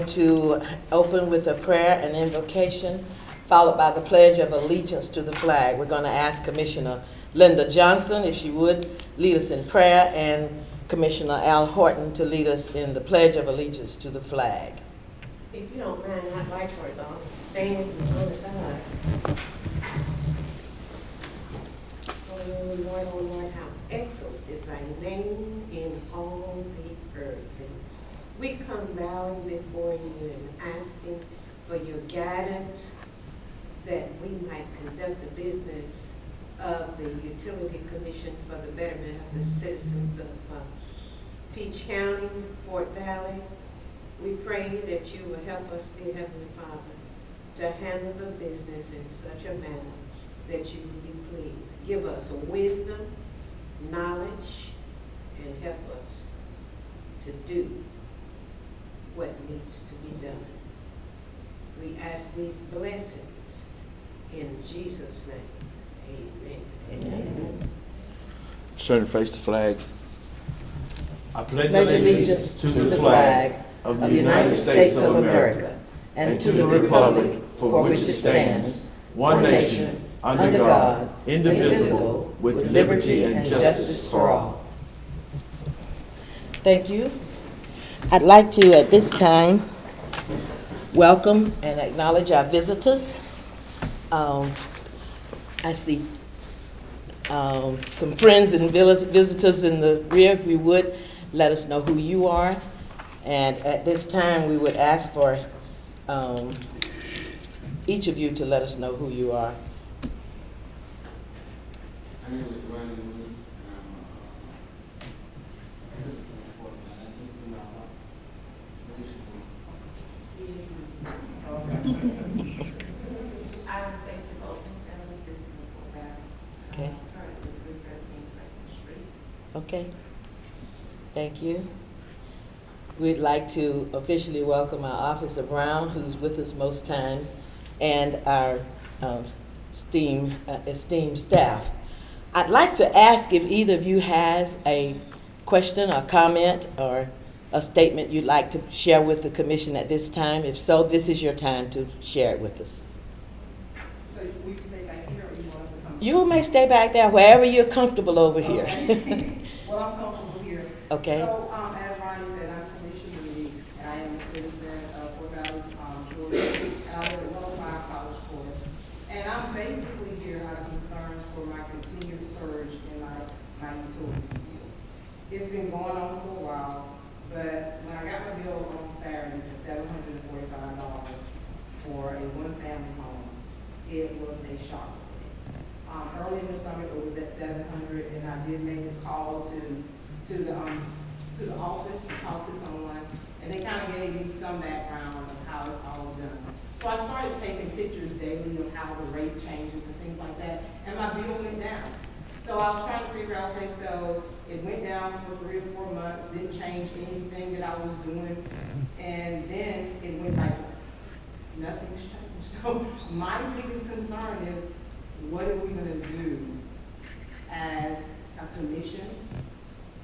going to open with a prayer and invocation, followed by the Pledge of Allegiance to the flag. We're going to ask Commissioner Linda Johnson, if she would, lead us in prayer, and Commissioner Al Horton to lead us in the Pledge of Allegiance to the flag. If you don't mind, I'd like for us all to stand in front of God. Oh Lord, oh Lord, how excellent is thy name in all the earth. And we come bowing before you and asking for your guidance that we might conduct the business of the Utility Commission for the betterment of the citizens of Peach County, Fort Valley. We pray that you will help us, dear Heavenly Father, to handle the business in such a manner that you will be pleased. Give us wisdom, knowledge, and help us to do what needs to be done. We ask these blessings in Jesus' name. Amen. Amen. Turn and face the flag. I pledge allegiance to the flag of the United States of America and to the republic for which it stands, one nation, under God, indivisible, with liberty and justice for all. Thank you. I'd like to, at this time, welcome and acknowledge our visitors. I see some friends and visitors in the rear. If you would, let us know who you are. And at this time, we would ask for each of you to let us know who you are. My name is Ryan Mooney. I'm Stacey Bolton, I'm a citizen of Fort Valley. Okay. Currently 313 Preston Street. Okay. Thank you. We'd like to officially welcome our Officer Brown, who's with us most times, and our esteemed staff. I'd like to ask if either of you has a question or comment or a statement you'd like to share with the commission at this time. If so, this is your time to share it with us. So we stay back here, or you want us to come? You may stay back there, wherever you're comfortable over here. Okay. Well, I'm comfortable here. Okay. So, as Ronnie said, I'm Commissioner Lee, and I am a citizen of Fort Valley, Georgia, and I live at 105 College Court. And I'm basically here out of concerns for my continued surge in my utility bill. It's been going on for a while, but when I got my bill on Saturday for $745 for a one-family home, it was a shock. Early in the summer, it was at $700, and I did make a call to the office, to talk to someone, and they kind of gave me some background of how it's all done. So I started taking pictures daily of how the rate changes and things like that, and my bill went down. So I was trying to figure out, okay, so it went down for 3 or 4 months, didn't change anything that I was doing, and then it went back up. Nothing's changed. So my biggest concern is, what are we going to do as a commission,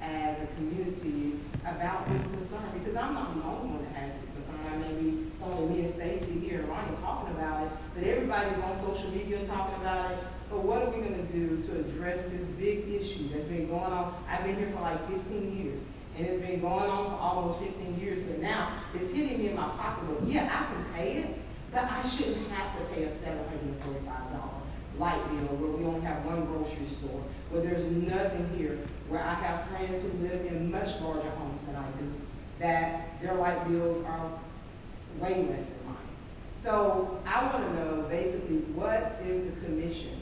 as a community, about this concern? Because I'm not the only one that has this concern. I may be only me and Stacey here and Ronnie talking about it, but everybody's on social media talking about it. But what are we going to do to address this big issue that's been going on? I've been here for like 15 years, and it's been going on for almost 15 years, but now it's hitting me in my pocketbook. Yeah, I can pay it, but I shouldn't have to pay a $745 light bill where we only have one grocery store, where there's nothing here, where I have friends who live in much larger homes than I do, that their light bills are way less than mine. So I want to know basically, what is the commission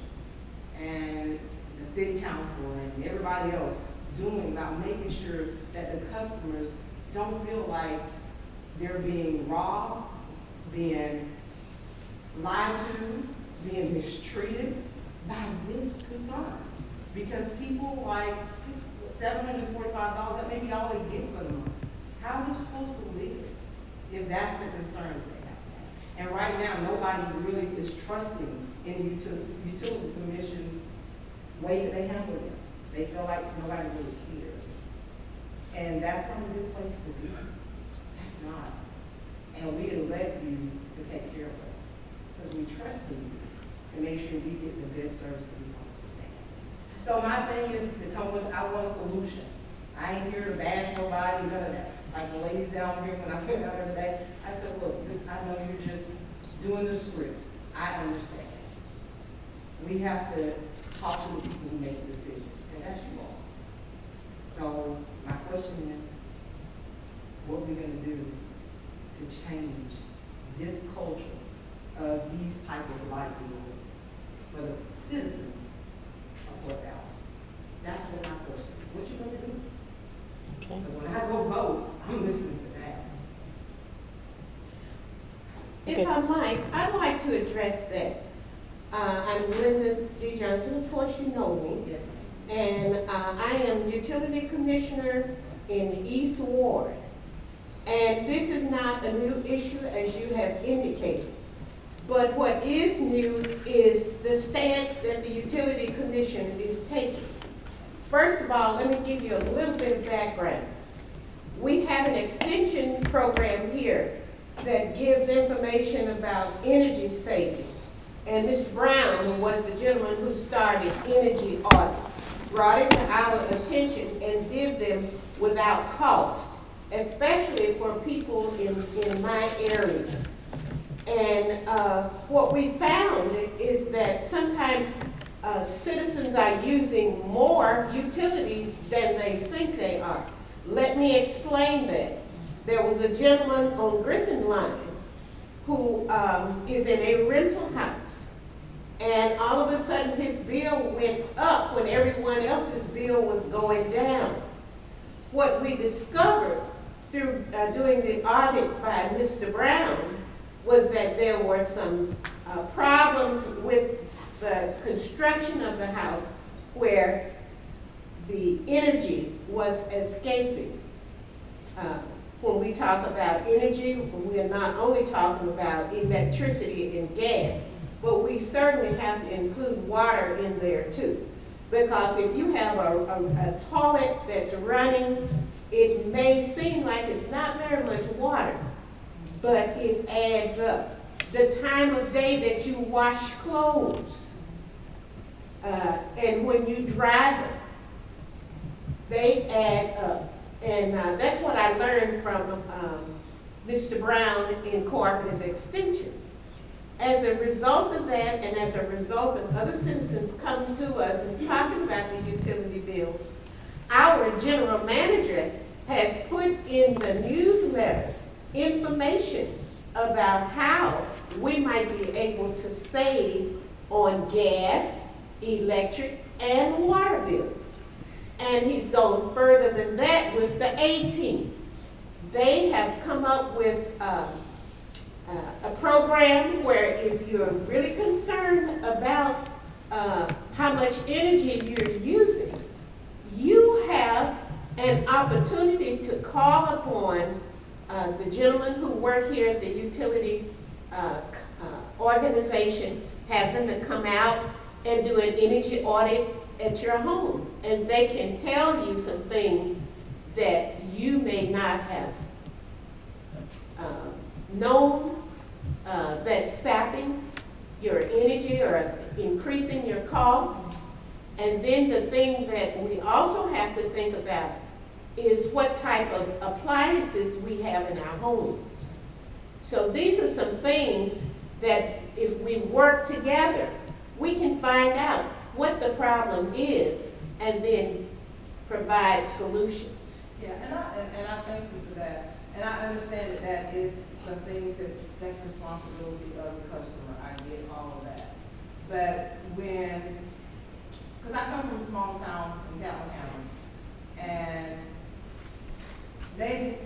and the city council and everybody else doing about making sure that the customers don't feel like they're being robbed, being lied to, being mistreated by this concern? Because people like $745, that may be all they get for the month. How are you supposed to live if that's the concern that they have? And right now, nobody really is trusting in utility commission's way that they handle it. They feel like nobody really cares. And that's not a good place to be. That's not. and we elect you to take care of us, because we trust in you to make sure we get the best service that we possibly can. So my thing is to come with, I want a solution. I ain't here to bash nobody, none of that. Like the ladies down here, when I went out there today, I said, look, this, I know you're just doing the script. I understand. We have to talk to the people who make the decisions, and that's you all. So my question is, what are we gonna do to change this culture of these type of light bills for the citizens of Fort Valley? That's what my question is. What you gonna do? Okay. Because when I go vote, I'm listening to that. Okay. If I might, I'd like to address that. I'm Linda D. Johnson, of course you know me, Yes. and I am Utility Commissioner in the East Ward. And this is not a new issue, as you have indicated. But what is new is the stance that the Utility Commission is taking. First of all, let me give you a little bit of background. We have an extension program here that gives information about energy saving. And Mr. Brown was the gentleman who started energy audits, brought it to our attention and did them without cost, especially for people in my area. And what we found is that sometimes citizens are using more utilities than they think they are. Let me explain that. There was a gentleman on Griffin Line who is in a rental house. And all of a sudden his bill went up when everyone else's bill was going down. What we discovered through doing the audit by Mr. Brown was that there were some problems with the construction of the house where the energy was escaping. When we talk about energy, we are not only talking about electricity and gas, but we certainly have to include water in there too. Because if you have a toilet that's running, it may seem like it's not very much water, but it adds up. The time of day that you wash clothes, and when you dry them, they add up. And that's what I learned from Mr. Brown in Cooperative Extension. As a result of that, and as a result of other citizens coming to us and talking about the utility bills, our general manager has put in the newsletter information about how we might be able to save on gas, electric, and water bills. And he's gone further than that with the A-Team. They have come up with a program where if you're really concerned about how much energy you're using, you have an opportunity to call upon the gentlemen who work here at the utility organization, have them to come out and do an energy audit at your home. And they can tell you some things that you may not have known, that's sapping your energy or increasing your costs. And then the thing that we also have to think about is what type of appliances we have in our homes. So these are some things that if we work together, we can find out what the problem is and then provide solutions. Yeah, and I thank you for that. And I understand that that is some things that's responsibility of the customer. I get all of that. But because I come from a small town in Talbot County, and they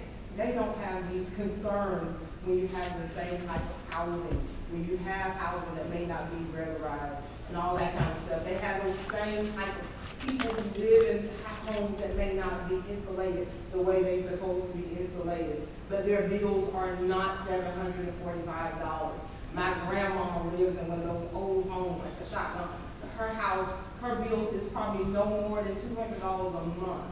don't have these concerns when you have the same type of housing, when you have housing that may not be regularized and all that kind of stuff. They have those same type of people who live in homes that may not be insulated the way they're supposed to be insulated, but their bills are not $745. My grandmama lives in one of those old homes, like the shotgun. Her house, her bill is probably no more than $200 a month.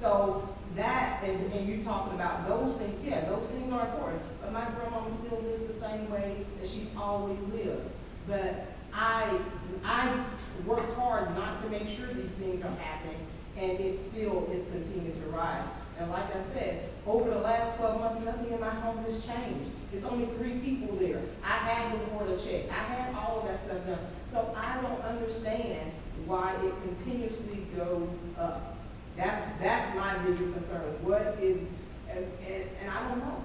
So that, and you talking about those things, yeah, those things are important. But my grandma same way that she's always lived. But I worked hard not to make sure these things are happening, and it still is continuing to rise. And like I said, over the last 12 months, nothing in my home has changed. It's only 3 people there. I had the water check. I had all of that stuff done. So I don't understand why it continuously goes up. That's my biggest concern. What is, and I don't know.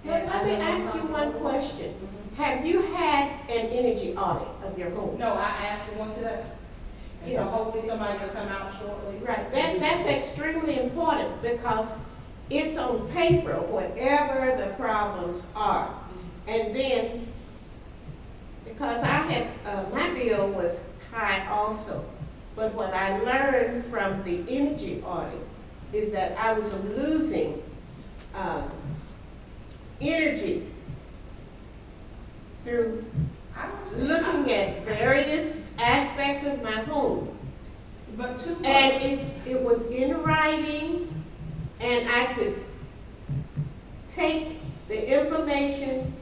Let me ask you one question. Have you had an energy audit of your home? No, I asked for one today. And so Yeah. hopefully somebody will come out shortly. Right, that's extremely important because it's on paper, whatever the problems are. And then, because I had, my bill was high also, but what I learned from the energy audit is that I was losing energy through looking at various aspects of my home. But too much. And it was in writing, and I could take the information,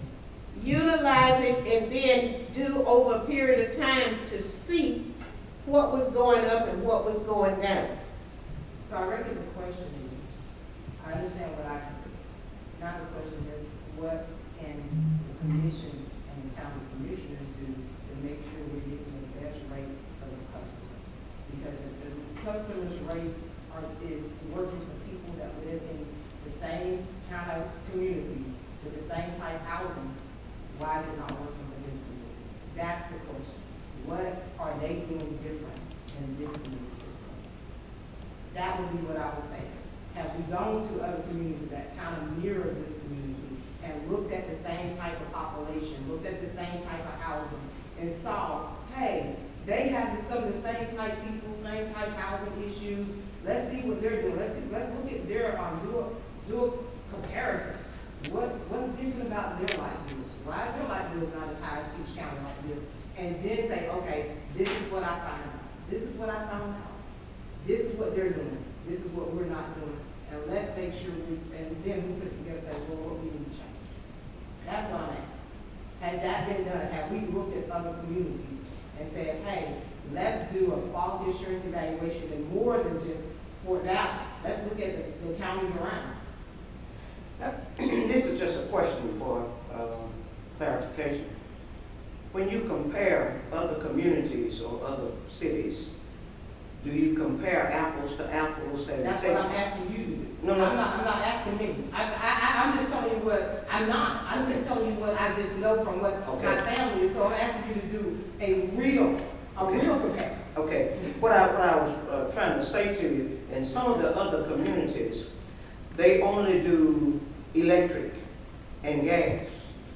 utilize it, and then do over a period of time to see what was going up and what was going down. So I reckon the question is, I understand what I can do. Now the question is, what can the commission and the county commissioners do to make sure we're getting the best rate for the customers? Because if the customer's rate is working for people that live in the same kind of community, with the same type housing, why is it not working for this community? That's the question. What are they doing different than this community system? That would be what I would say. Have we gone to other communities that kind of mirror this community and looked at the same type of population, looked at the same type of housing, and saw, hey, they have some of the same type people, same type housing issues. Let's see what they're doing. Let's look at their do a comparison. What's different about their life bills? Why is their life bills not as high as each county life bill? And then say, okay, this is what I found out. This is what I found out. This is what they're doing. This is what we're not doing. And let's make sure and then we put it together and say, well, what we need to change. That's what I'm asking. Has that been done? Have we looked at other communities and said, hey, let's do a quality assurance evaluation and more than just Fort Valley. Let's look at the counties around. This is just a question for clarification. When you compare other communities or other cities, do you compare apples to apples? And That's what I'm asking you to do. No. I'm not asking me. I'm just telling you what, I'm just telling you what I just know from what my family is. So I'm asking you to do a real comparison. Okay, what I was trying to say to you, in some of the other communities, they only do electric and gas.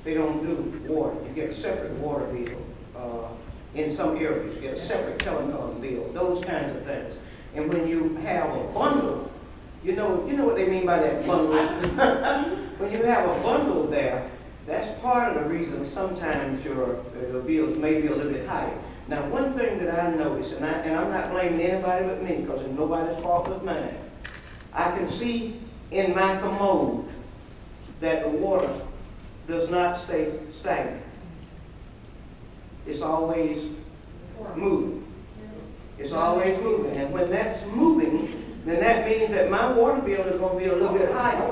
They don't do water. You get a separate water bill. In some areas, you get a separate telecom bill, those kinds of things. And when you have a bundle, you know what they mean by that bundle? When you have a bundle there, that's part of the reason sometimes your bills may be a little bit higher. Now, one thing that I noticed, and I'm not blaming anybody but me, because it's nobody's fault but mine. I can see in my commode that the water does not stay stagnant. It's always moving. It's always moving. And when that's moving, then that means that my water bill is going to be a little bit higher.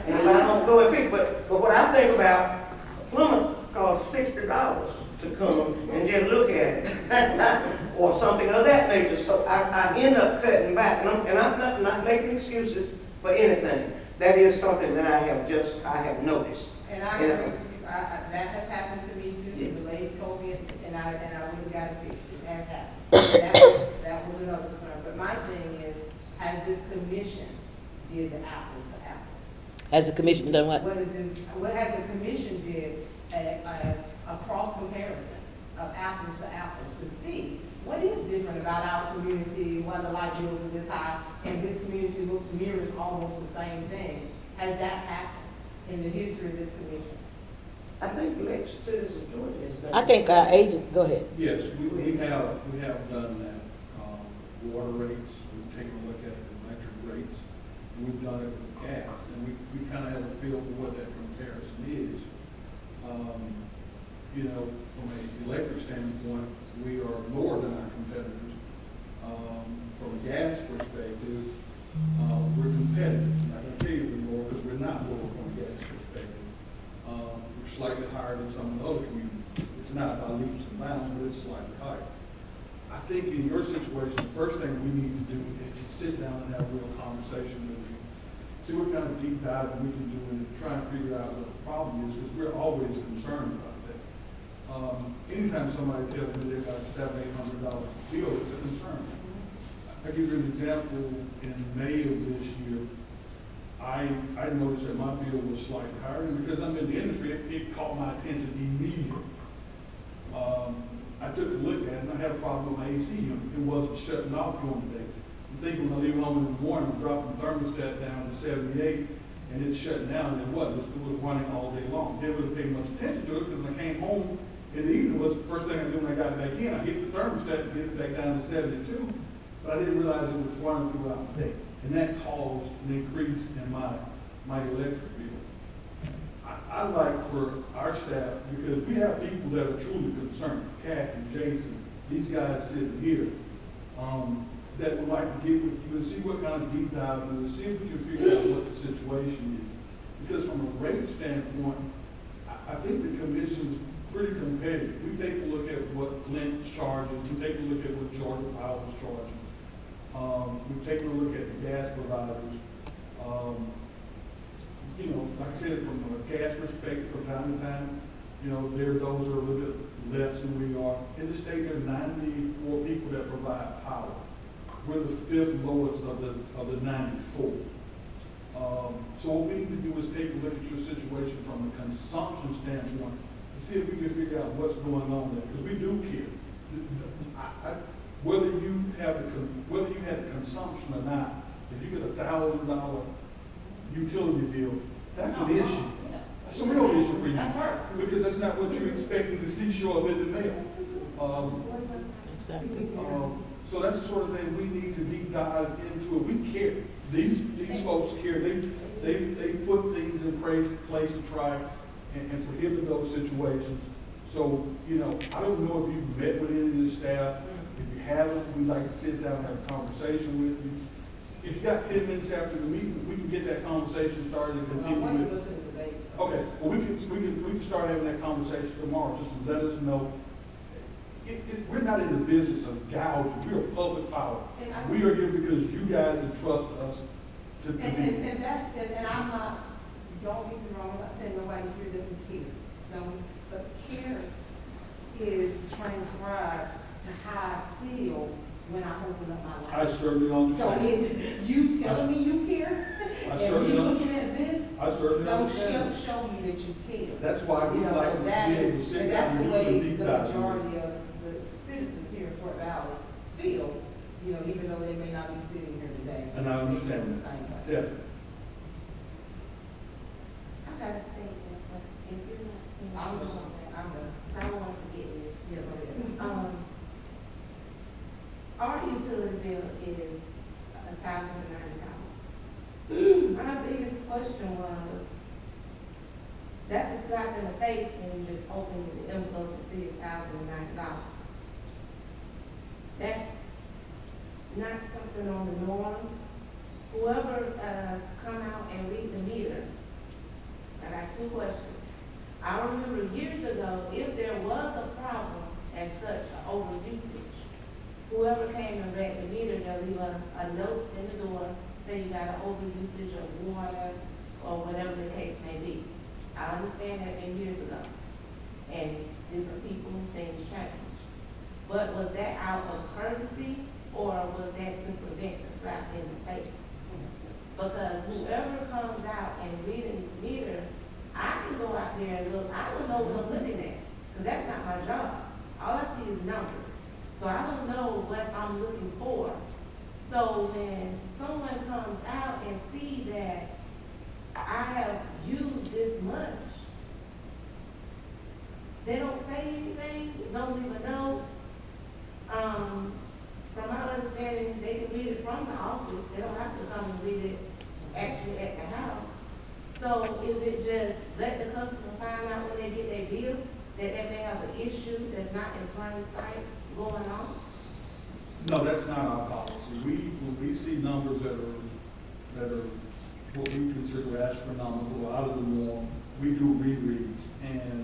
And if I don't go and fix, but what I think about, a plumber costs $60 to come and just look at it, or something of that nature. So I end up cutting back, and I'm not making excuses for anything. That is something that I have noticed. And I agree with you. That has happened to me too. Yes. The lady told me, and I really got it fixed. It has happened. That was another concern. But my thing is, has this commission did the apples to apples? Has the commission done what? What has the commission did a cross comparison of apples to apples to see what is different about our community, why the light bills are this high, and this community mirrors almost the same thing. Has that happened in the history of this commission? I think Election Citizens of Georgia has done. I think our agent, go ahead. Yes, we have done that. Water rates, we've taken a look at the electric rates, and we've done it with gas, and we kind of have a feel for what that comparison is. slightly higher than some of the other communities. It's not by leaps and bounds, but it's slightly higher. I think in your situation, the first thing we need to do is to sit down and have a real conversation with you. See what kind of deep dive we can do and try and figure out what the problem is, because we're always concerned about that. Anytime somebody tells me they've got a $700-800 bill, it's a concern. I'll give you an example. In May of this year, I noticed that my bill was slightly higher, and because I'm in the industry, it caught my attention immediately. I took a look at it, and I had a problem with my AC unit. It wasn't shutting off during the day. I'm thinking when I leave home in the morning, I'm dropping the thermostat down to 78, and it's shutting down, and it wasn't. It was running all day long. Didn't really pay much attention to it, because when I came home in the evening, was the first thing I did when I got back in. I hit the thermostat to get it back down to 72, but I didn't realize it was running throughout the day. And that caused an increase in my electric bill. I like for our staff, because we have people that are truly concerned, Kathy, Jason, these guys sitting here, that would like to get with you and see what kind of deep dive and see if we can figure out what the situation is. Because from a rate standpoint, I think the commission's pretty competitive. We take a look at what Flint charges, we take a look at what Georgia Power is charging. We've taken a look at the gas providers. You know, like I said, from a gas perspective, from time to time, you know, those are a little bit less than we are. In the state, there are 94 people that provide power. We're the 5th lowest of the 94. So what we need to do is take a look at your situation from a consumption standpoint and see if we can figure out what's going on there, because we do care. Whether you have the consumption or not, if you get $1,000 utility bill, that's an issue. That's a real issue for you. That's right. Because that's not what you're expecting to see show up in the mail. Exactly. So that's the sort of thing we need to deep dive into it. We care. These folks care. They put things in place to try and prohibit those situations. So, you know, I don't know if you've met with any of the staff. If you haven't, we'd like to sit down and have a conversation with you. If you got 10 minutes after the meeting, we can get that conversation started and continue with it. Okay, well, we can start having that conversation tomorrow, just to let us know. We're not in the business of gouging. We're a public power. We are here because you guys entrust us to be. And I'm not, don't get me wrong, I'm not saying nobody here doesn't care. No, but care is transcribed to how I feel when I open up my life. I certainly So understand. you telling me you care, I and certainly you understand. looking at this, I certainly don't understand. show me that you care. That's why we You know, like to that be able to is- sit and down and do that's some the way deep the dive. majority of the citizens here in Fort Valley feel, you know, even though they may not be sitting here today. And I understand they feel the that. same way. Definitely. I gotta say that, but if you're not, I'm done. I don't want to forget this. Yeah, go ahead. Our utility bill is $1,090. My biggest question was, that's a slap in the face when you just open the envelope and see $1,090. That's not something on the norm. Whoever come out and read the meter, I got two questions. I remember years ago, if there was a problem as such, over usage, whoever came and read the meter, they'll leave a note in the door, say you got an over usage of water or whatever the case may be. I understand that been years ago, and different people, things change. But was that out of courtesy, or was that to prevent the slap in the face? Because whoever comes out and reading this meter, I can go out there and look, I don't know what I'm looking at, because that's not my job. All I see is numbers. So I don't know what I'm looking for. So when someone comes out and see that I have used this much, they don't say anything, don't leave a note. From my understanding, they can read it from the office. They don't have to come and read it actually at the house. So is it just let the customer find out when they get their bill that they may have an issue that's not in plain sight going on? No, that's not our policy. When we see numbers that are what we consider astronomical, out of the norm, we do rereads. And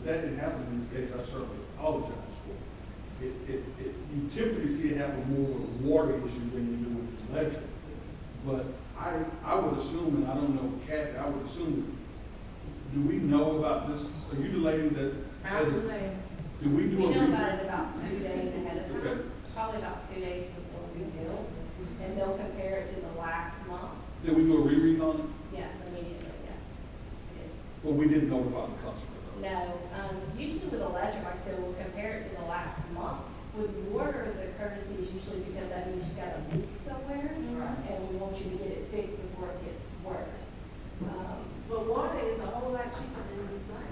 that didn't happen in this case, I certainly apologize for it. You typically see it happen more with water issues than you do with electric. But I would assume, and I don't know, Kathy, I would assume, do we know about this? Are you the lady that? Do we do We a? know about it about 2 days ahead of Okay. time, probably about 2 days before we build, and they'll compare it to the last month. Did we do a reread on it? Yes, immediately, yes. Well, we didn't notify the customer though. No, usually with electric, like I said, we'll compare it to the last month. With water, the courtesy is usually because that means you've got a leak somewhere, and we want you to get it fixed before it gets worse. But water is a whole lot cheaper than these lights.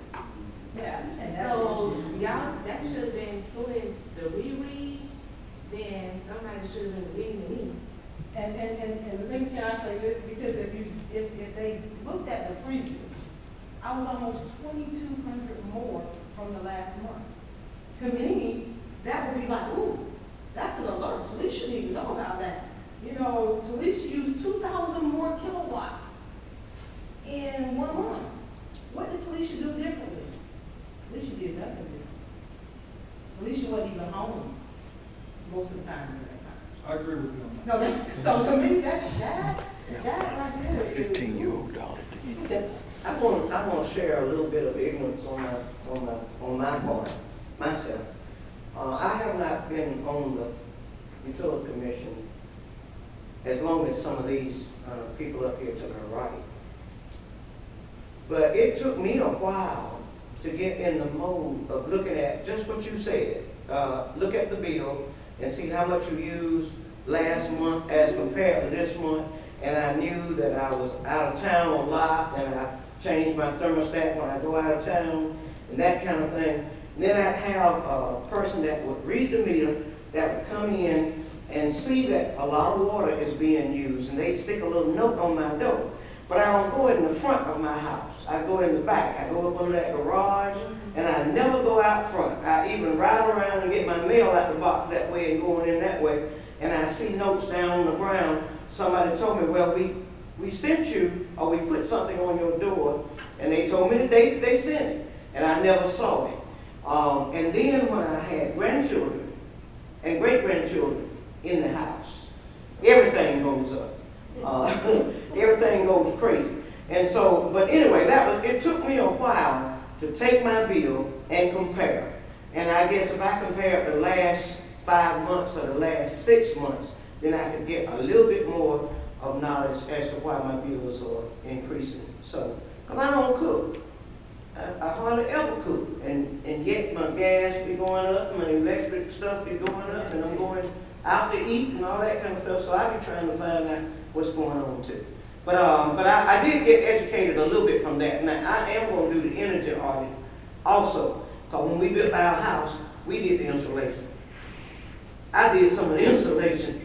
Yeah. And so, y'all, that should have been, soon as the reread, then somebody should have been reading me. And let me, can I say this, because if they looked at the previous, I was almost 2,200 more from the last month. To me, that would be like, ooh, that's an alert, Talisha should even know about that. You know, Talisha used 2,000 more kilowatts in 1 month. What did Talisha do differently? Talisha did nothing different. Talisha wasn't even home most of the time during that time. I agree with you on that. So to me, that right there is. 15-year-old daughter. I want to share a little bit of ignorance on my part, myself. I have not been on the Utility Commission as long as some of these people up here to my right. But it took me a while to get in the mode of looking at just what you said. Look at the bill and see how much you used last month as compared to this month. And I knew that I was out of town a lot, and I changed my thermostat when I go out of town, and that kind of thing. And then I'd have a person that would read the meter, that would come in and see that a lot of water is being used, and they stick a little note on my door. But I don't go in the front of my house. I go in the back. I go up under that garage, and I never go out front. I even ride around and get my mail out the box that way and going in that way, and I see notes down on the ground. Somebody told me, well, we sent you, or we put something on your door, and they told me the date they sent it, and I never saw it. And then when I had grandchildren and great-grandchildren in the house, everything goes up. Everything goes crazy. And so, but anyway, it took me a while to take my bill and compare. And I guess if I compare the last 5 months or the last 6 months, then I could get a little bit more of knowledge as to why my bills are increasing. So, because I don't cook. I hardly ever cook. And yet my gas be going up, my electric stuff be going up, and I'm going out to eat and all that kind of stuff. So I be trying to find out what's going on too. But I did get educated a little bit from that. Now I am going to do the energy audit also. Because when we built our house, we did the insulation. I did some of the insulation.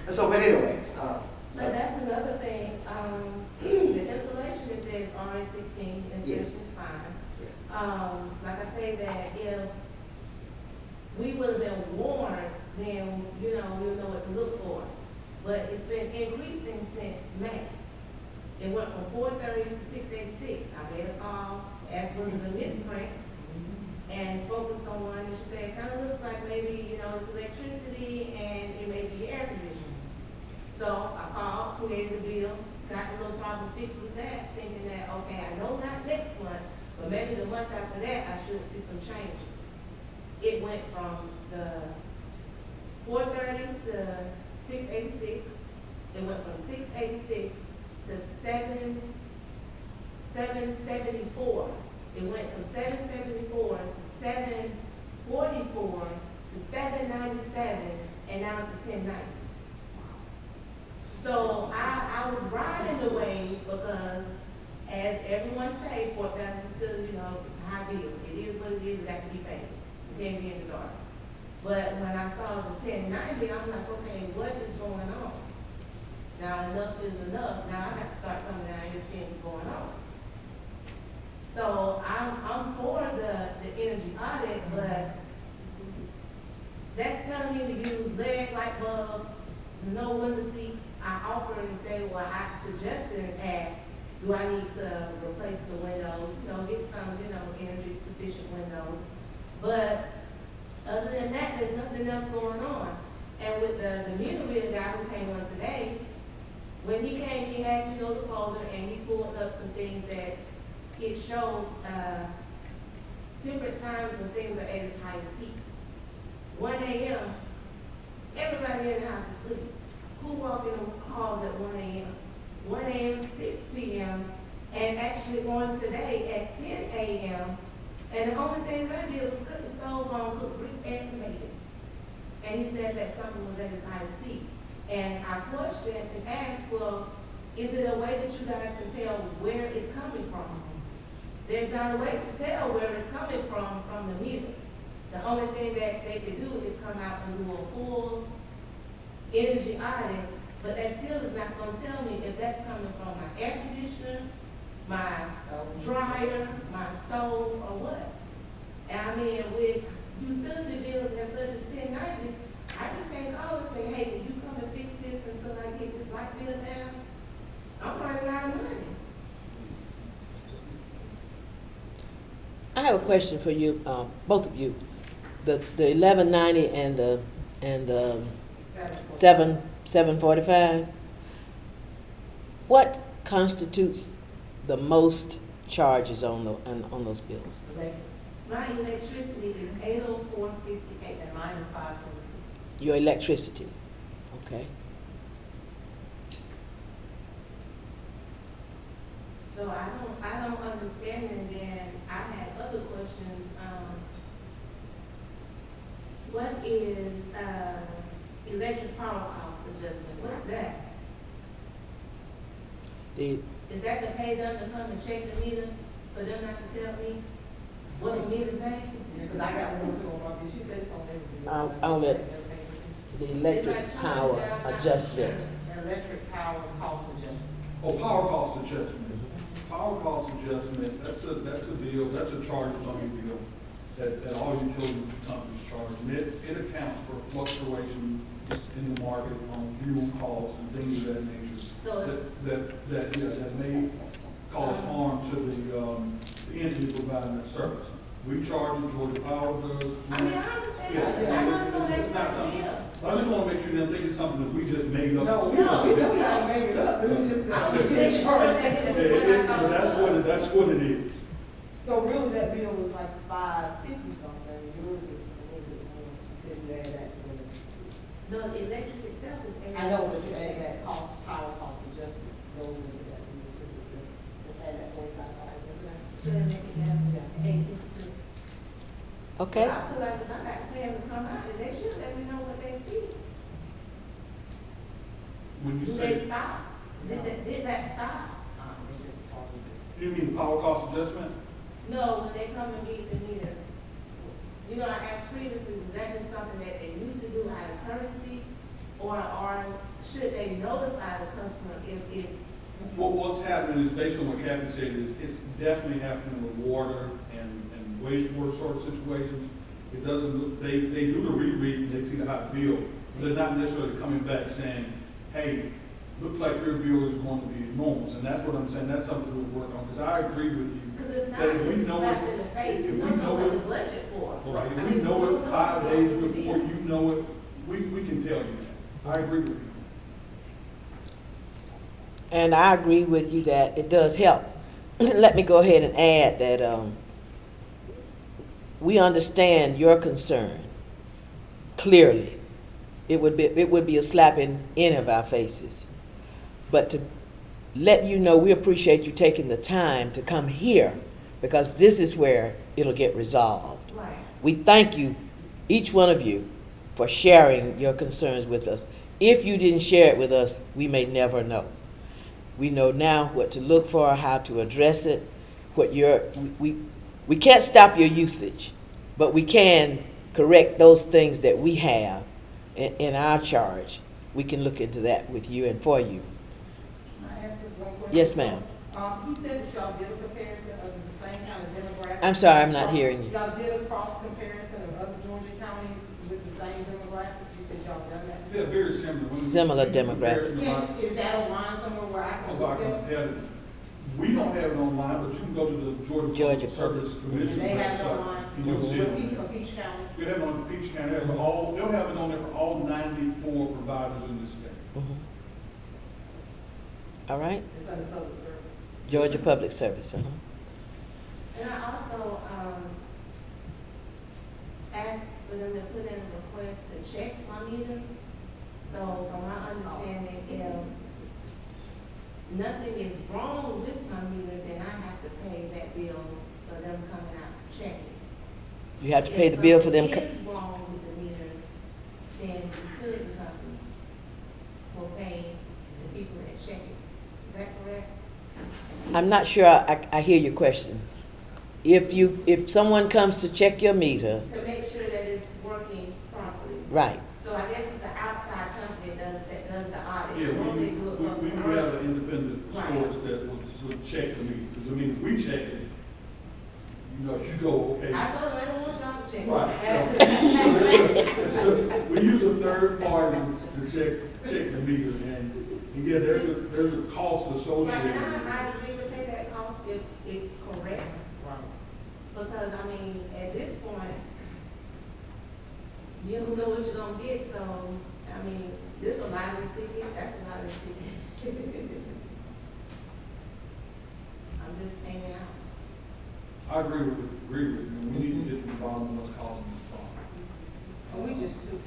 So, but anyway. But that's another thing, the insulation, it says RS16, insulation is fine. Like I say that if we would have been warned, then, we'll know what to look for. But it's been increasing since May. It went from 430 to 686. I made a call, asked was it a misprint, and spoke with someone, and she said, it kind of looks like maybe, it's electricity and it may be air conditioning. So I called, created a bill, got a little problem fixed with that, thinking that, okay, I know not next month, but maybe the month after that, I should see some changes. It went from the 430 to 686. It went from 686 to 774. It went from 774 to 744 to 797, and now to 1090. So I was riding the wave because, as everyone say, Fort Valley Utility, it's a high bill. It is what it is. It got to be paid. You can't be in the dark. But when I saw the 1090, I'm like, okay, what is going on? Now enough is enough. Now I got to start coming down here and seeing what's going on. So I'm for the energy audit, but that's telling me to use LED light bulbs, no window seats. I offer and say, well, I suggested and asked, do I need to replace the windows, get some, energy sufficient But other than that, there's nothing else going on. And with the meter reader guy who came on today, when he came, he had me know the folder and he pulled up some things that it showed, different times when things are at its highest peak. 1 a.m., everybody in the house is asleep. Who walked in the halls at 1 a.m.? 1 a.m., 6 p.m., and actually on today at 10 a.m., and the only thing that I did was cut the stove on, cook grits and tomato. And he said that something was at its highest peak. And I questioned and asked, well, is it a way that you guys can tell where it's coming from? There's not a way to tell where it's coming from the meter. The only thing that they could do is come out and do a full energy audit, but that still is not gonna tell me if that's coming from my air conditioner, my dryer, my stove, or what. And I mean, with utility bills as such as 1090, I just can't call and say, hey, can you come and fix this until I get this light bill down? I'm running out of money. I have a question for you, both of you. The 1190 and the 745. What constitutes the most charges on those bills? My electricity is $804.58. And mine is $5.20. Your electricity, okay? So I don't understand it, and then I had other questions. What is electric power cost adjustment? What's that? Is that to pay them to come and check the meter, for them not to tell me what the meter's saying? Yeah, because I got one too on my bill. She said it's on everything. I'll let the electric power adjustment. Electric power cost adjustment. Oh, power cost adjustment. Power cost adjustment, that's a bill, that's a charge that's on your bill that all utility companies charge. And it accounts for fluctuation in the market on fuel costs and things of that nature. So That may cause harm to the entity providing that service. We charge it, Georgia Power does. I mean, I understand. Yeah, I know it's not that's something. deal. I just want to make sure they don't think it's something that we just made up. No, we don't make it up. It was just I that was we just did charge trying to it. get Yeah, it. that's what it is. So really, that bill was like $5.50 something. Yours is a little bit more. If you add that to it. The electric itself is. I know, but you add that cost, power cost adjustment goes into that. Just add that $45, isn't it? Okay. I feel like if I got to pay them to come out, and they should let me know what they see. When you Do say, they stop? Did that stop? It's just part of it. you mean power cost adjustment? No, when they come and read the meter. You know, I asked previously, was that just something that they used to do out of courtesy? Or should they notify the customer if it's? What's happening is, based on what Kathy said, is it's definitely happening with water and wastewater sort of situations. It doesn't look, they do the reread and they see the high bill, but they're not necessarily coming back saying, hey, looks like your bill is going to be enormous. And that's what I'm saying, that's something we'll work on, because I agree with you. Because if not, That if we it's a know slap it- in the face. if You we don't know know what it- the budget for. Right, if I we mean, know who it knows 5 what days it is? before you know it, we can tell you that. I agree with you. And I agree with you that it does help. Let me go ahead and add that we understand your concern clearly. It would be a slap in any of our faces. But to let you know, we appreciate you taking the time to come here, because this is where it'll get resolved. Right. We thank you, each one of you, for sharing your concerns with us. If you didn't share it with us, we may never know. We know now what to look for, how to address it, we can't stop your usage, but we can correct those things that we have in our charge. We can look into that with you and for you. Can I ask this one question? Yes, ma'am. He said that y'all did a comparison of the same kind of demographics. I'm sorry, I'm not hearing you. Y'all did a cross comparison of other Georgia counties with the same demographics. You said y'all done that. They're very similar. Similar When we compare demographics. it to Is that online somewhere where I can look at? Yeah, we don't have it online, but you can go to the Georgia Georgia Public Service Commission They have it website, online? and and you'll see it on there. For each county. We have it on Peach County, they'll have it on there for all 94 providers in the state. All right, It's under public service. Georgia Public Service, And I also, asked for them to put in a request to check my meter. So from my understanding, if nothing is wrong with my meter, then I have to pay that bill for them coming out to check it. You have to pay the bill for them. If something is wrong with the meter, then the utility company will pay the people that check it. Is that correct? I'm not sure I hear your question. If someone comes to check your meter, To make sure that it's working properly. right, So I guess it's an outside company that does the audit. Yeah, Normally we do it for have commercial. an independent Right. source that would check the meters. I mean, if we check it, you know, you go, okay. I told them I don't want y'all to check. Right, so we use a third party to check the meter, and yeah, there's a cost Right, associated and with it. I agree to pay that cost if it's correct. Because, I mean, at this point, you don't know what you're gonna get, so, I mean, this a lottery ticket, that's a lottery ticket. I'm just hanging out. I agree with you. We need to get to the bottom of what's causing this problem. And we just took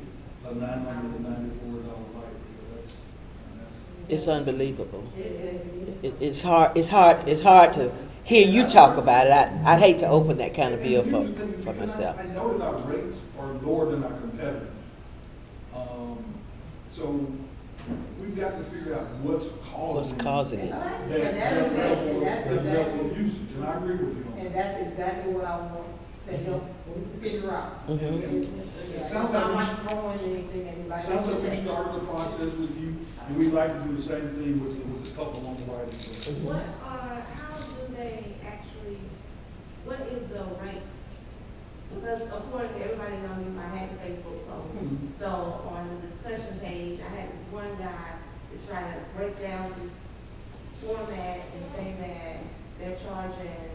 A $994 light bill, that's. it's unbelievable. it. It's hard to hear you talk about it. I'd hate to open that kind of bill for myself. I know that our rates are lower than our competitors. So we've got to figure out what's causing it? that that's level exactly, of usage, and I agree with you on and that. that's exactly what I want to help figure out. Mhm. It sounds Not like much throwing anything anybody. Sounds like we started the process with you, and we'd like to do the same thing with the couple on the right. How do they actually, what is the rate? Because according to everybody knows me, I had a Facebook post. So on the discussion page, I had this one guy to try to break down this format and say that they're charging.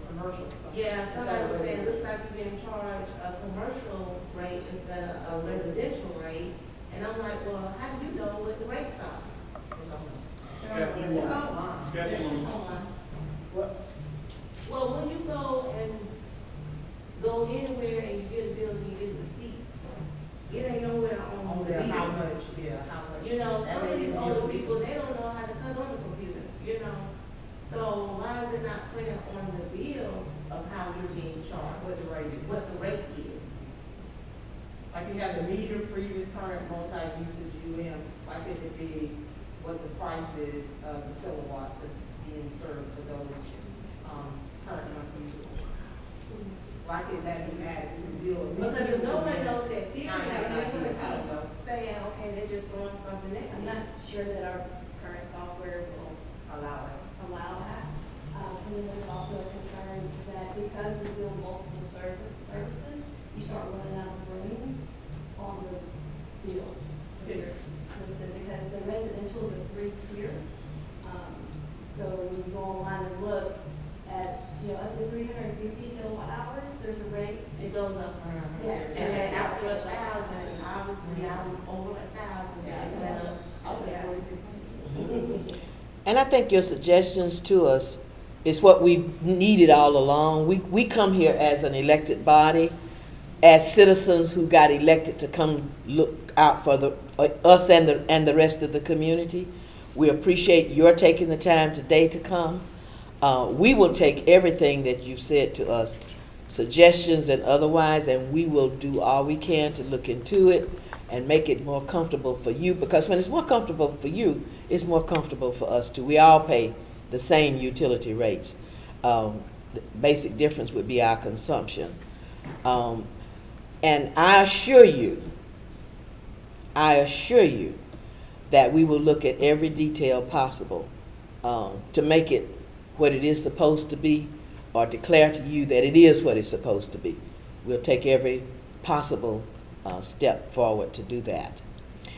Commercial or something. Yeah, somebody was saying, it looks like you're being charged a commercial rate instead of a residential rate. And I'm like, well, how do you know what the rates are? Kathy, you It's want- online. Kathy, you want- Well, when you go anywhere and you get a bill and you get a receipt, it ain't nowhere on On the there, bill. how much, yeah, how much. You know, some of these Everything older you- people, they don't know how to cut on the computer, you know? So why is it not printed on the bill of how you're being charged, What the rate is. what the rate is? Like you have the meter, previous, current, multi-usage, like it would be what the price is of the kilowatts that's being served for those, current monthly users. Why can't that be added to the bill? Because if no one knows that theory, I then have they're no idea. I don't know. gonna be saying, okay, they're just throwing something in. I'm not sure that our current software will Allow it. allow that. And then there's also a concern that because we build multiple services, you start running out of room on the bill. Because the residential is a 3-tier. So when you go online and look at, up to 350 kilowatt hours, there's a rate. It goes up. Yeah. And then after 1,000, obviously I was over 1,000, and it went up. And I think your suggestions to us is what we needed all along. We come here as an elected body, as citizens who got elected to come look out for us and the rest of the community. We appreciate your taking the time today to come. We will take everything that you've said to us, suggestions and otherwise, and we will do all we can to look into it and make it more comfortable for you, because when it's more comfortable for you, it's more comfortable for us too. We all pay the same utility rates. The basic difference would be our consumption. And I assure you that we will look at every detail possible to make it what it is supposed to be, or declare to you that it is what it's supposed to be. We'll take every possible step forward to do that.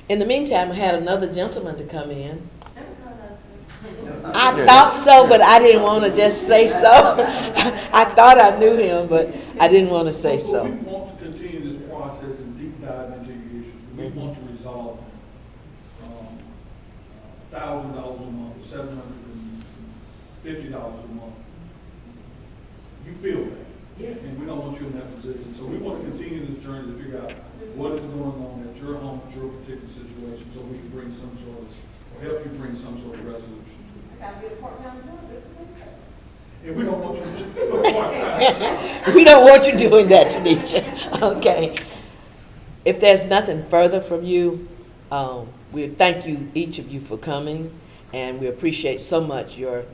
In the meantime, I had another gentleman to come in. That's not us. I thought so, but I didn't want to just say so. I thought I knew him, but I didn't want to say We so. want to continue this process and deep dive into your issues. We want to resolve them. $1,000 a month, $750 a month. You feel that. Yes. And we don't want you in that position. So we want to continue this journey to figure out what is going on at your home, at your particular situation, so we can bring some sort of, or help you bring some sort of resolution to it. I gotta get a part-time job. And we don't want you to. We don't want you doing that, Tanisha. Okay. If there's nothing further from you, we thank you, each of you, for coming, and we appreciate so much your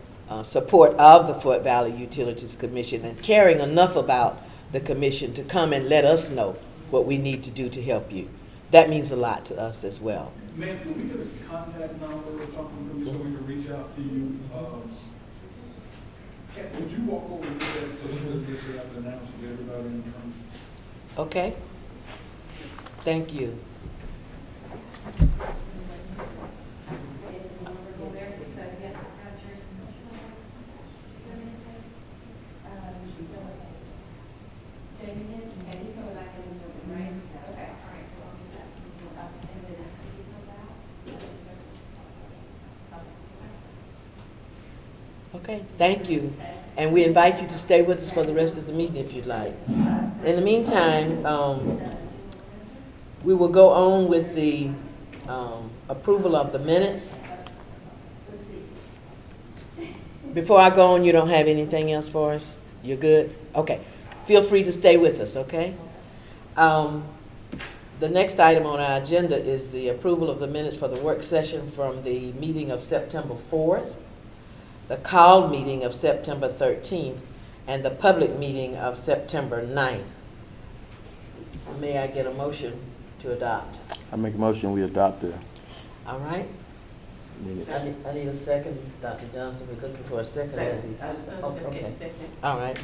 support of the Fort Valley Utilities Commission and caring enough about the commission to come and let us know what we need to do to help you. That means a lot to us as well. Ma'am, can we get a contact number or something from you so we can reach out to you? Kat, would you walk over and do that so she doesn't just have to announce to everybody in the room? Okay? Thank you. Okay, thank you. And we invite you to stay with us for the rest of the meeting if you'd like. In the meantime, we will go on with the approval of the minutes. Before I go on, you don't have anything else for us? You're good? Okay. Feel free to stay with us, okay? The next item on our agenda is the approval of the minutes for the work session from the meeting of September 4th, the called meeting of September 13th, and the public meeting of September 9th. May I get a motion to adopt? I make a motion, we adopt the All right. minutes. I need a second, Dr. Johnson. We're looking for a second. Okay. All right.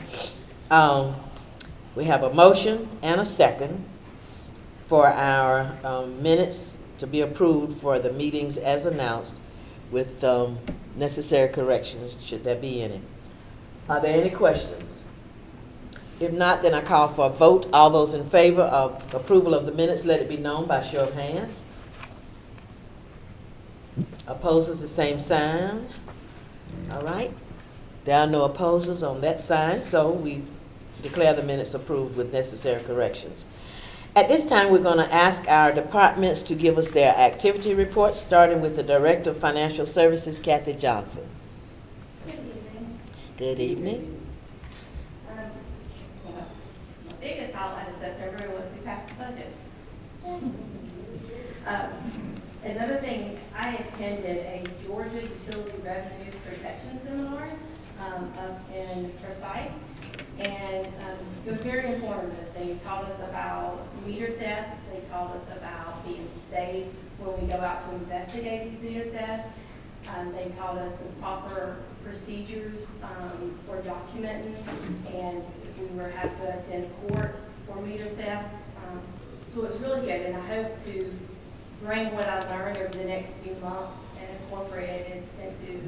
We have a motion and a second for our minutes to be approved for the meetings as announced with necessary corrections, should there be any. Are there any questions? If not, then I call for a vote. All those in favor of approval of the minutes, let it be known by show of hands. Opposes, the same sign. All right. There are no opposers on that sign, so we declare the minutes approved with necessary corrections. At this time, we're going to ask our departments to give us their activity reports, starting with the Director of Financial Services, Kathy Johnson. Good evening. Good evening. The biggest highlight of September was we passed the budget. Another thing, I attended a Georgia Utility Revenue Protection Seminar up in Forsyth, and it was very informative. They taught us about meter theft. They taught us about being safe when we go out to investigate these meter thefts. They taught us the proper procedures for documenting, and if we were have to attend court for meter theft. So it was really good, and I hope to bring what I learned over the next few months and incorporate it into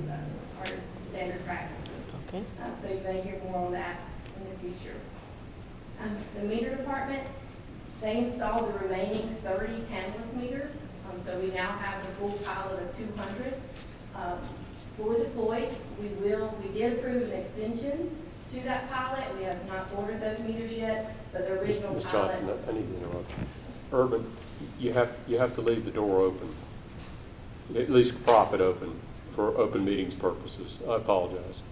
our standard practices. Okay. So you may hear more on that in the future. The meter department, they installed the remaining 30 tankless meters. So we now have the full pilot of 200 fully deployed. We did approve an extension to that pilot. We have not ordered those meters yet, but the original Ms. pilot. Johnson, I need to interrupt you. Urban, you have to leave the door open, at least prop it open for open meetings purposes. I apologize.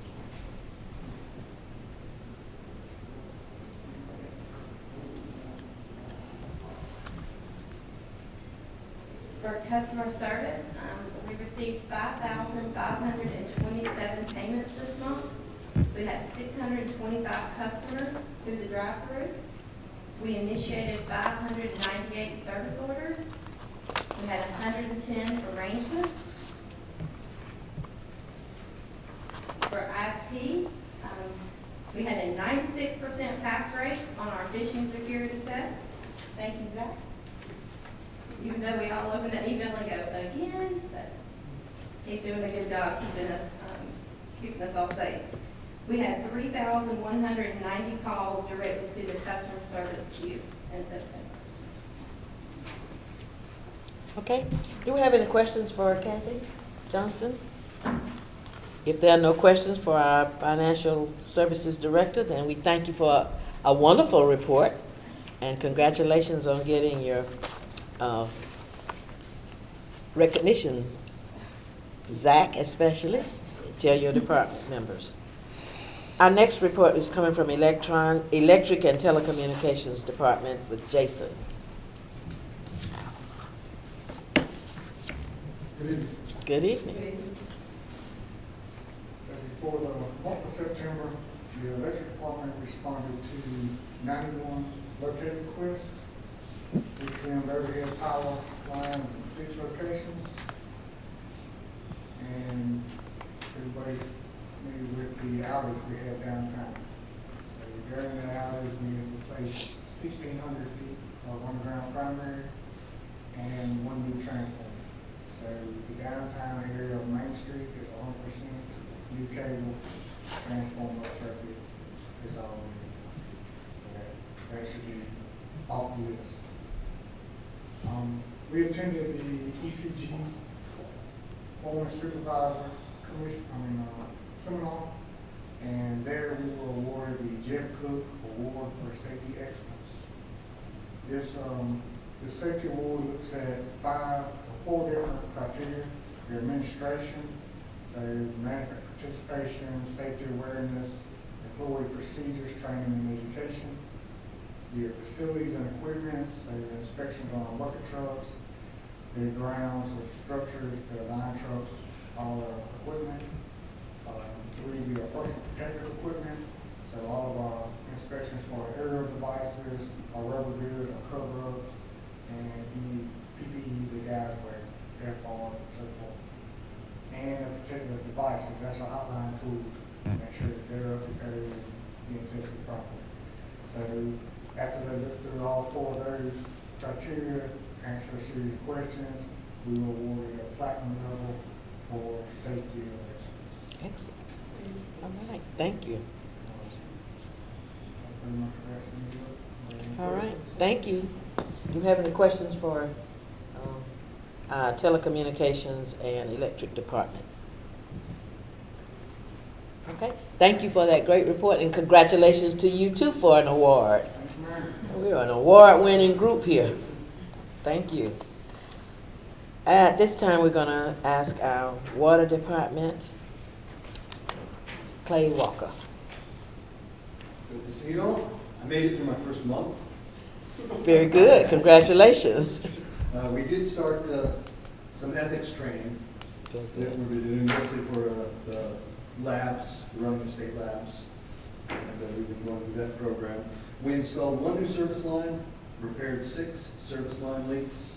For customer service, we received 5,527 payments this month. We had 625 customers through the drive-thru. We initiated 598 service orders. We had 110 arrangements. For IT, we had a 96% pass rate on our phishing security test. Thank you, Zach. Even though we all open that email and go, again, but he's doing a good job keeping us keeping us all safe. We had 3,190 calls directed to the customer service queue in September. Okay, do we have any questions for Kathy Johnson? If there are no questions for our Financial Services Director, then we thank you for a wonderful report, and congratulations on getting your recognition, Zach especially. Tell your department members. Our next report is coming from Electric and Telecommunications Department with Jason. Good evening. Good evening. So for the month of September, the electric department responded to 91 located requests, which found overhead power lines in 6 locations. And everybody's familiar with the outage we have downtown. So during that outage, we replaced 1,600 feet of underground primary and 1 new transformer. So the downtown area of Main Street is 100% new cable, transformer circuit is all we need. So that should be off the list. We attended the ECG Foreman Supervisor seminar, and there we were awarded the Jeff Cook Award for Safety Excellence. This safety award looks at 4 different criteria: your administration, so management participation, safety awareness, employee procedures, training and education, your facilities and equipment, so your inspections on our bucket trucks, the grounds of structures, the line trucks, all our equipment. 3, our personal protective equipment, so all of our inspections for aerial devices, our rubber goods, our cover-ups, and any PPE the guys wear, FR, and so forth. And the protective devices, that's our outline tools, to make sure that they're up to code and being tested properly. So after they look through all 4 of those criteria, answer a series of questions, we will award a platinum level for safety and excellence. Excellent. All right, thank you. All right, thank you. Do you have any questions for telecommunications and electric department? Okay, thank you for that great report, and congratulations to you too for an award. We're an award-winning group here. Thank you. At this time, we're going to ask our water department, Clay Walker. Good to see you all. I made it through my first month. Very good. Congratulations. We did start some ethics training that we've been doing mostly for the labs, running the state labs, and we've been going through that program. We installed 1 new service line, repaired 6 service line leaks,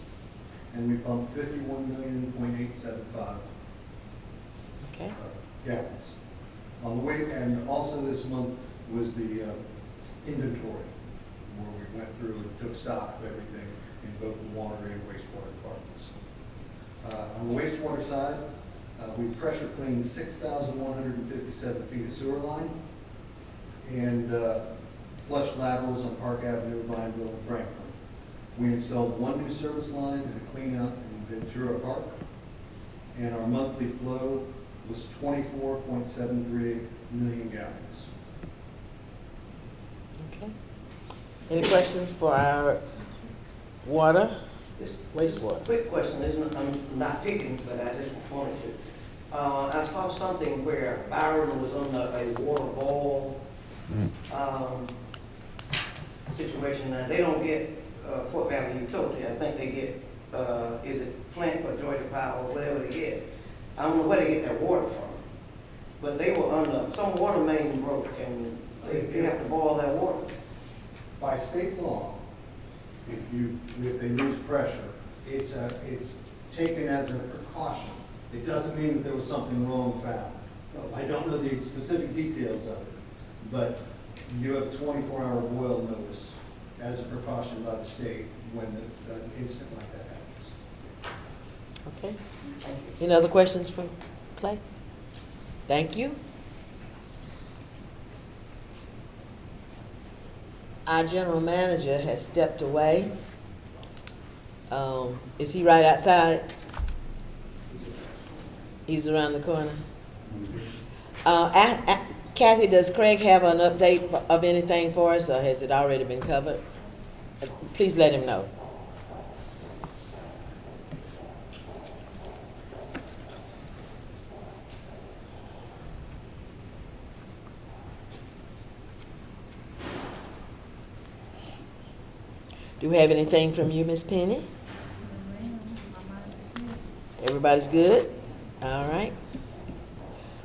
and we pumped 51,875 Okay. gallons. On the way, and also this month was the inventory, where we went through and took stock of everything in both the water and wastewater departments. On the wastewater side, we pressure cleaned 6,157 feet of sewer line and flushed laterals on Park Avenue, Vineville, and Franklin. We installed 1 new service line and a clean out in Ventura Park, and our monthly flow was 24.73 million gallons. Okay. Any questions for our water, wastewater? Quick question, I'm not picking, but I just wanted to. I saw something where Byron was on a water boil situation. Now, they don't get Fort Valley Utility. I think they get, is it Flint or Georgia Power, or whatever they get. I don't know where they get that water from. But they were under, some water main broke, and they have to boil that water. By state law, if they lose pressure, it's taken as a precaution. It doesn't mean that there was something wrong found. I don't know the specific details of it, but you have 24-hour boil notice as a precaution by the state when an incident like that happens. Okay. Any other questions for Clay? Thank you. Our general manager has stepped away. Is he right outside? He's around the corner. Kathy, does Craig have an update of anything for us, or has it already been covered? Please let him know. Do we have anything from you, Miss Penny? Everybody's good? All right.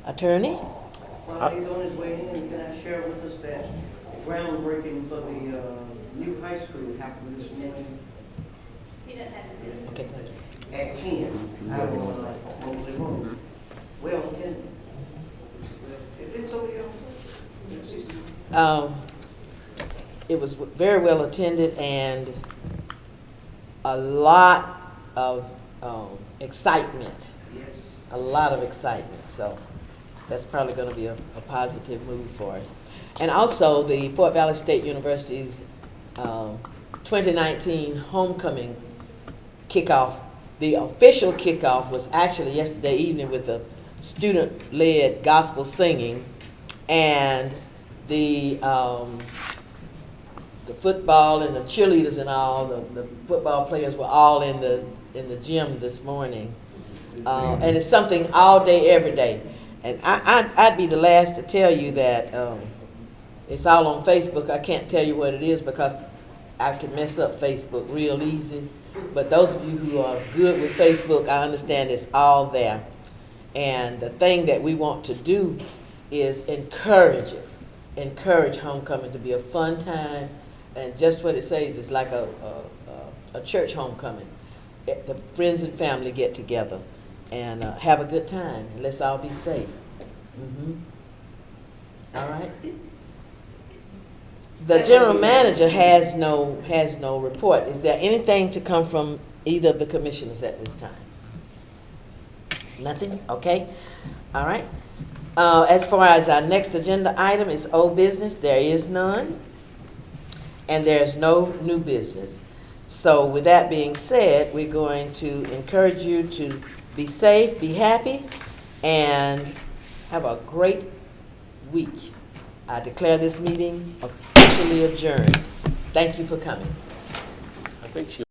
Attorney? While he's on his way in, can I share with us that groundbreaking for the new high school happened this morning He doesn't have it. Okay, thank you. at 10 out on Mosley Road. Well attended. Did somebody else? It was very well attended and a lot of excitement. Yes. A lot of excitement. So that's probably going to be a positive move for us. And also the Fort Valley State University's 2019 homecoming kickoff. The official kickoff was actually yesterday evening with a student-led gospel singing, and the football and the cheerleaders and all the football players were all in the gym this morning, and it's something all day, every day. And I'd be the last to tell you that it's all on Facebook. I can't tell you what it is because I can mess up Facebook real easy. But those of you who are good with Facebook, I understand it's all there. And the thing that we want to do is encourage it. Encourage homecoming to be a fun time. And just what it says is like a church homecoming. The friends and family get together and have a good time. And let's all be safe. All right. The general manager has no report. Is there anything to come from either of the commissioners at this time? Nothing? Okay. All right. As far as our next agenda item is old business, there is none. And there's no new business. So with that being said, we're going to encourage you to be safe, be happy, and have a great week. I declare this meeting officially adjourned. Thank you for coming. I think she